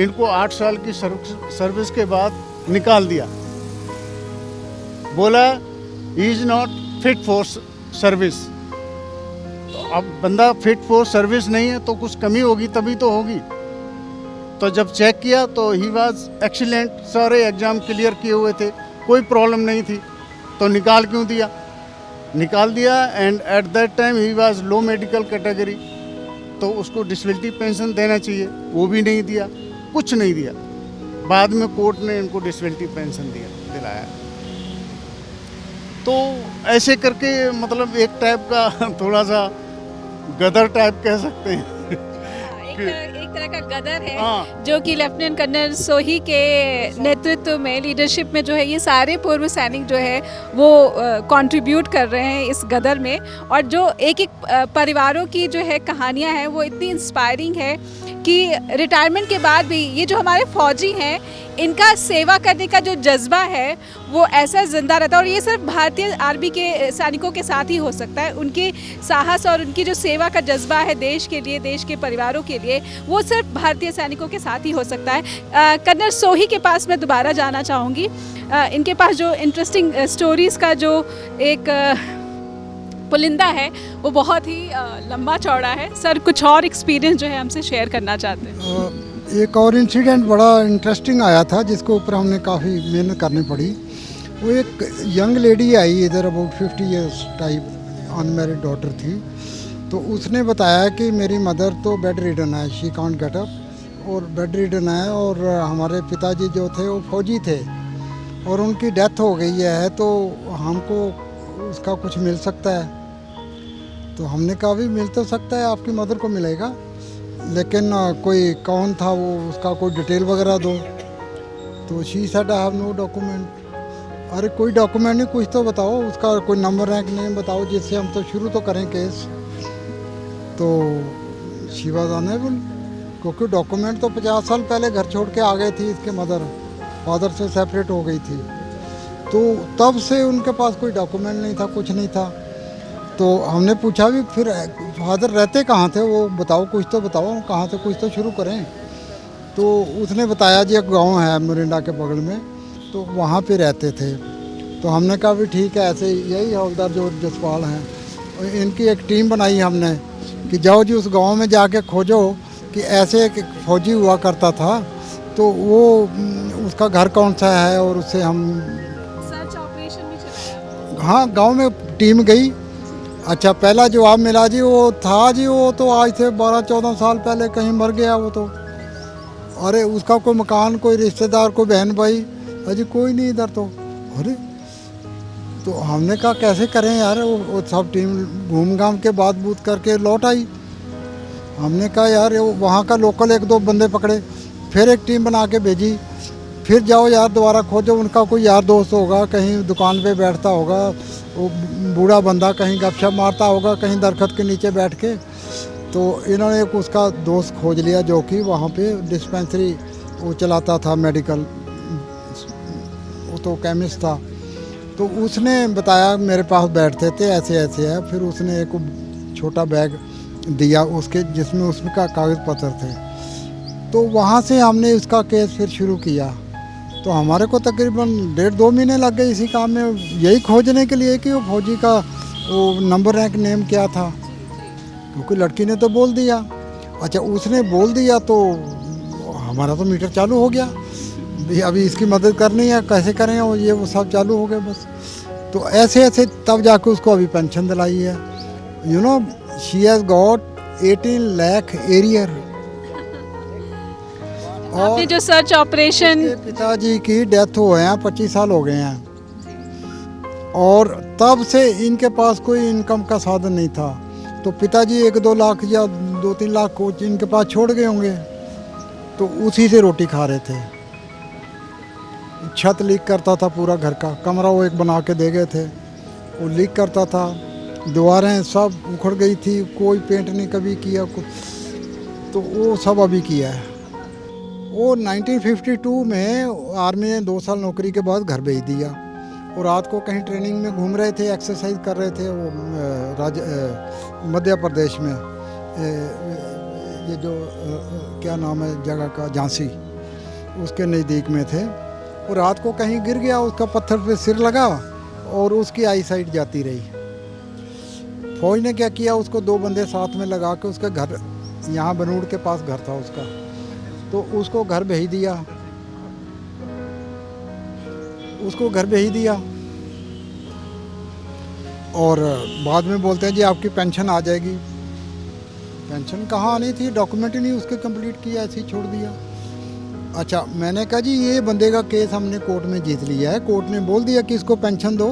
इनको 8 साल की सर्विस के बाद निकाल दिया, बोला he is not fit for service. तो अब बंदा फिट फॉर सर्विस नहीं है तो कुछ कमी होगी तभी तो होगी। तो जब चेक किया तो ही वाज एक्सीलेंट, सारे एग्ज़ाम क्लियर किए हुए थे, कोई प्रॉब्लम नहीं थी, तो निकाल क्यों दिया? निकाल दिया। And at that time he was low medical category, तो उसको डिसेबिलिटी पेंशन देना चाहिए, वो भी नहीं दिया, कुछ नहीं दिया। बाद में कोर्ट ने इनको डिसेबिलिटी पेंशन दिलाया। तो ऐसे करके मतलब एक टाइप का थोड़ा सा गदर टाइप कह सकते हैं। एक तरह का गदर है, हाँ। जो कि लेफ्टिनेंट कर्नल सोही के नेतृत्व में, लीडरशिप में जो है ये सारे पूर्व सैनिक जो है वो कंट्रीब्यूट कर रहे हैं इस गदर में। और जो एक एक परिवारों की जो है कहानियां हैं वो इतनी इंस्पायरिंग है कि रिटायरमेंट के बाद भी ये जो हमारे फौजी हैं इनका सेवा करने का जो जज्बा है वो ऐसा ज़िंदा रहता है। और ये सिर्फ भारतीय आर्मी के सैनिकों के साथ ही हो सकता है। उनके साहस और उनकी जो सेवा का जज्बा है देश के लिए, देश के परिवारों के लिए, वो सिर्फ भारतीय सैनिकों के साथ ही हो सकता है। कर्नल सोही के पास मैं दोबारा जाना चाहूँगी। इनके पास जो इंटरेस्टिंग स्टोरीज़ का जो एक पुलिंदा है वो बहुत ही लंबा चौड़ा है। सर कुछ और एक्सपीरियंस जो है हमसे शेयर करना चाहते हैं? एक और इंसिडेंट बड़ा इंटरेस्टिंग आया था जिसके ऊपर हमने काफ़ी मेहनत करनी पड़ी। वो एक यंग लेडी आई इधर, about 50 years type, unmarried daughter थी। तो उसने बताया कि मेरी मदर तो बेड रिडन है, शी कांट गेट अप, और बेड रिडन है, और हमारे पिताजी जो थे वो फौजी थे और उनकी डेथ हो गई है, तो हमको उसका कुछ मिल सकता है। तो हमने कहा भी मिल तो सकता है, आपकी मदर को मिलेगा, लेकिन कोई कौन था वो, उसका कोई डिटेल वगैरह दो। तो she said I have no document. अरे कोई डॉक्यूमेंट नहीं, कुछ तो बताओ, उसका कोई नंबर रैंक नेम बताओ जिससे हम तो शुरू तो करें केस। तो शी वाज अनेबल, क्योंकि डॉक्यूमेंट तो 50 साल पहले घर छोड़ के आ गई थी, इसके मदर फादर से सेपरेट हो गई थी, तो तब से उनके पास कोई डॉक्यूमेंट नहीं था, कुछ नहीं था। तो हमने पूछा भी फिर फादर रहते कहाँ थे, वो बताओ, कुछ तो बताओ, कहाँ से कुछ तो शुरू करें। तो उसने बताया जी एक गांव है मोरिंडा के बगल में, तो वहाँ पे रहते थे। तो हमने कहा भी ठीक है, ऐसे यही हवलदार जो जसपाल हैं, इनकी एक टीम बनाई हमने कि जाओ जी उस गांव में जाके खोजो कि ऐसे एक फौजी हुआ करता था, तो वो उसका घर कौन सा है, और उससे हम सर्च ऑपरेशन भी चलाया। हाँ गांव में टीम गई। अच्छा पहला जवाब मिला जी, वो था जी, वो तो आज से 12-14 साल पहले कहीं मर गया वो तो। अरे उसका कोई मकान, कोई रिश्तेदार, कोई बहन भाई, अजी कोई नहीं इधर तो। अरे तो हमने कहा कैसे करें यार, वो सब टीम घूम घाम के बात बूत करके लौट आई। हमने कहा यार वहाँ का लोकल 1-2 बंदे पकड़े, फिर एक टीम बना के भेजी, फिर जाओ यार दोबारा खोजो, उनका कोई यार दोस्त होगा, कहीं दुकान पे बैठता होगा, वो बूढ़ा बंदा कहीं गपशप मारता होगा, कहीं दरख्त के नीचे बैठ के। तो इन्होंने एक उसका दोस्त खोज लिया जो कि वहाँ पे डिस्पेंसरी वो चलाता था, मेडिकल, वो तो केमिस्ट था। तो उसने बताया मेरे पास बैठते थे, ऐसे ऐसे है। फिर उसने एक छोटा बैग दिया उसके, जिसमें उसका कागज़ पत्र थे। तो वहाँ से हमने उसका केस फिर शुरू किया। तो हमारे को तकरीबन 1.5-2 महीने लग गए इसी काम में, यही खोजने के लिए कि वो फौजी का वो नंबर रैंक नेम क्या था, क्योंकि लड़की ने तो बोल दिया। अच्छा उसने बोल दिया तो हमारा तो मीटर चालू हो गया, अभी इसकी मदद करनी है, कैसे करें, और ये वो सब चालू हो गए बस। तो ऐसे ऐसे तब जाके उसको अभी पेंशन दिलाई है। You know she has got 18 lakh arrear. आपने जो सर्च ऑपरेशन, पिताजी की डेथ हुए हैं 25 साल हो गए हैं, और तब से इनके पास कोई इनकम का साधन नहीं था। तो पिताजी 1-2 लाख या 2-3 लाख को इनके पास छोड़ गए होंगे, तो उसी से रोटी खा रहे थे। छत लीक करता था पूरा घर का, कमरा वो एक बना के दे गए थे, वो लीक करता था, दीवारें सब उखड़ गई थी, कोई पेंट नहीं कभी किया, तो वो सब अभी किया है। वो 1952 में आर्मी ने 2 साल नौकरी के बाद घर भेज दिया, और रात को कहीं ट्रेनिंग में घूम रहे थे, एक्सरसाइज कर रहे थे, वो मध्य प्रदेश में, ये जो क्या नाम है जगह का, झांसी, उसके नज़दीक में थे। वो रात को कहीं गिर गया, उसका पत्थर पे सिर लगा और उसकी आई साइड जाती रही। फौज ने क्या किया, उसको 2 बंदे साथ में लगा के, उसका घर यहाँ बनूड़ के पास घर था उसका, तो उसको घर भेज दिया, उसको घर भेज दिया। और बाद में बोलते हैं जी आपकी पेंशन आ जाएगी। पेंशन कहाँ आनी थी, डॉक्यूमेंट ही नहीं उसके कंप्लीट किया, ऐसे ही छोड़ दिया। अच्छा मैंने कहा जी ये बंदे का केस हमने कोर्ट में जीत लिया है, कोर्ट ने बोल दिया कि इसको पेंशन दो।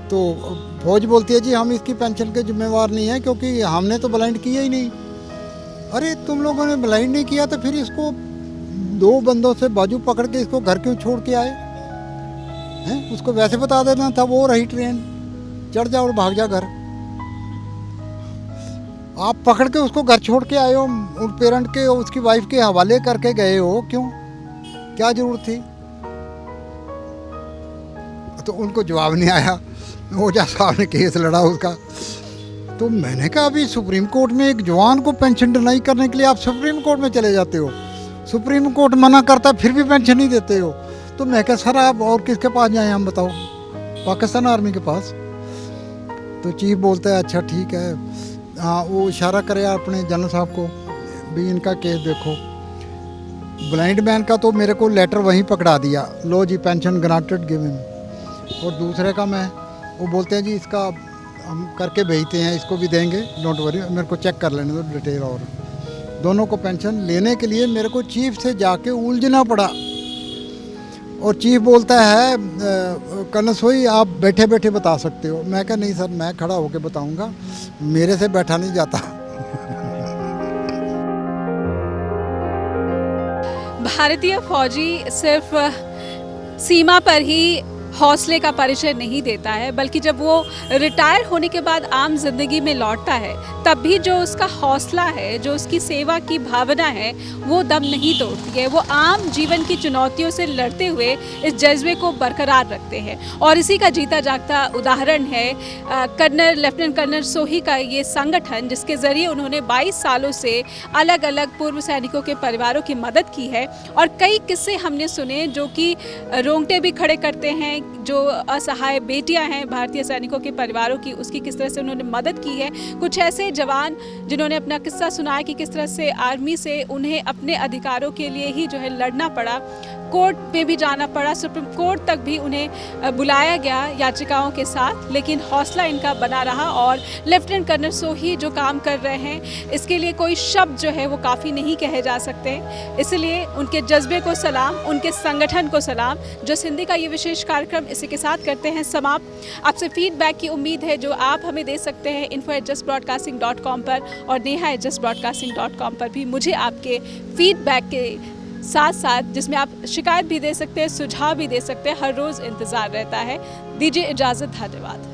तो फौज बोलती है जी हम इसकी पेंशन के जिम्मेवार नहीं हैं, क्योंकि हमने तो ब्लाइंड किया ही नहीं। अरे तुम लोगों ने ब्लाइंड नहीं किया तो फिर इसको 2 बंदों से बाजू पकड़ के इसको घर क्यों छोड़ के आए हैं? उसको वैसे बता देना था, वो रही ट्रेन, चढ़ जा और भाग जा घर। आप पकड़ के उसको घर छोड़ के आए हो, उन पेरेंट के, उसकी वाइफ के हवाले करके गए हो, क्यों, क्या जरूरत थी? तो उनको जवाब नहीं आया। ओझा साहब ने केस लड़ा उसका। तो मैंने कहा अभी सुप्रीम कोर्ट में एक जवान को पेंशन डिनाई करने के लिए आप सुप्रीम कोर्ट में चले जाते हो, सुप्रीम कोर्ट मना करता फिर भी पेंशन नहीं देते हो। तो मैं कहा सर आप और किसके पास जाएं हम बताओ, पाकिस्तान आर्मी के पास। तो चीफ बोलता है अच्छा ठीक है, हाँ वो इशारा करे अपने जनरल साहब को भी इनका केस देखो। ब्लाइंड मैन का तो मेरे को लेटर वहीं पकड़ा दिया, लो जी पेंशन ग्रांटेड गिवन। और दूसरे का मैं, वो बोलते हैं जी इसका हम करके भेजते हैं, इसको भी देंगे, डोंट वरी, मेरे को चेक कर लेने दो डिटेल। और दोनों को पेंशन लेने के लिए मेरे को चीफ से जाके उलझना पड़ा। और चीफ बोलता है कर्नल सोही आप बैठे बैठे बता सकते हो। मैं कहा नहीं सर, मैं खड़ा होकर बताऊंगा, मेरे से बैठा नहीं जाता। भारतीय फौजी सिर्फ सीमा पर ही हौसले का परिचय नहीं देता है, बल्कि जब वो रिटायर होने के बाद आम जिंदगी में लौटता है तब भी जो उसका हौसला है, जो उसकी सेवा की भावना है, वो दम नहीं तोड़ती है। वो आम जीवन की चुनौतियों से लड़ते हुए इस जज्बे को बरकरार रखते हैं। और इसी का जीता जागता उदाहरण है लेफ्टिनेंट कर्नल सोही का ये संगठन, जिसके ज़रिए उन्होंने 22 सालों से अलग अलग पूर्व सैनिकों के परिवारों की मदद की है। और कई किस्से हमने सुने जो कि रोंगटे भी खड़े करते हैं। जो असहाय बेटियां हैं भारतीय सैनिकों के परिवारों की, उसकी किस तरह से उन्होंने मदद की है। कुछ ऐसे जवान जिन्होंने अपना किस्सा सुनाया कि किस तरह से आर्मी से उन्हें अपने अधिकारों के लिए ही जो है लड़ना पड़ा, कोर्ट में भी जाना पड़ा, सुप्रीम कोर्ट तक भी उन्हें बुलाया गया याचिकाओं के साथ, लेकिन हौसला इनका बना रहा। और लेफ्टिनेंट कर्नल सोही जो काम कर रहे हैं, इसके लिए कोई शब्द जो है वो काफ़ी नहीं कहे जा सकते। इसलिए उनके जज्बे को सलाम, उनके संगठन को सलाम। जस हिंदी का ये विशेष कार्यक्रम इसी के साथ करते हैं समाप्त। आपसे फीडबैक की उम्मीद है जो आप हमें दे सकते हैं info@justbroadcasting.com पर, और neha@justbroadcasting.com पर भी मुझे आपके फीडबैक के साथ साथ, जिसमें आप शिकायत भी दे सकते हैं, सुझाव भी दे सकते हैं, हर रोज़ इंतज़ार रहता है। दीजिए इजाज़त, धन्यवाद।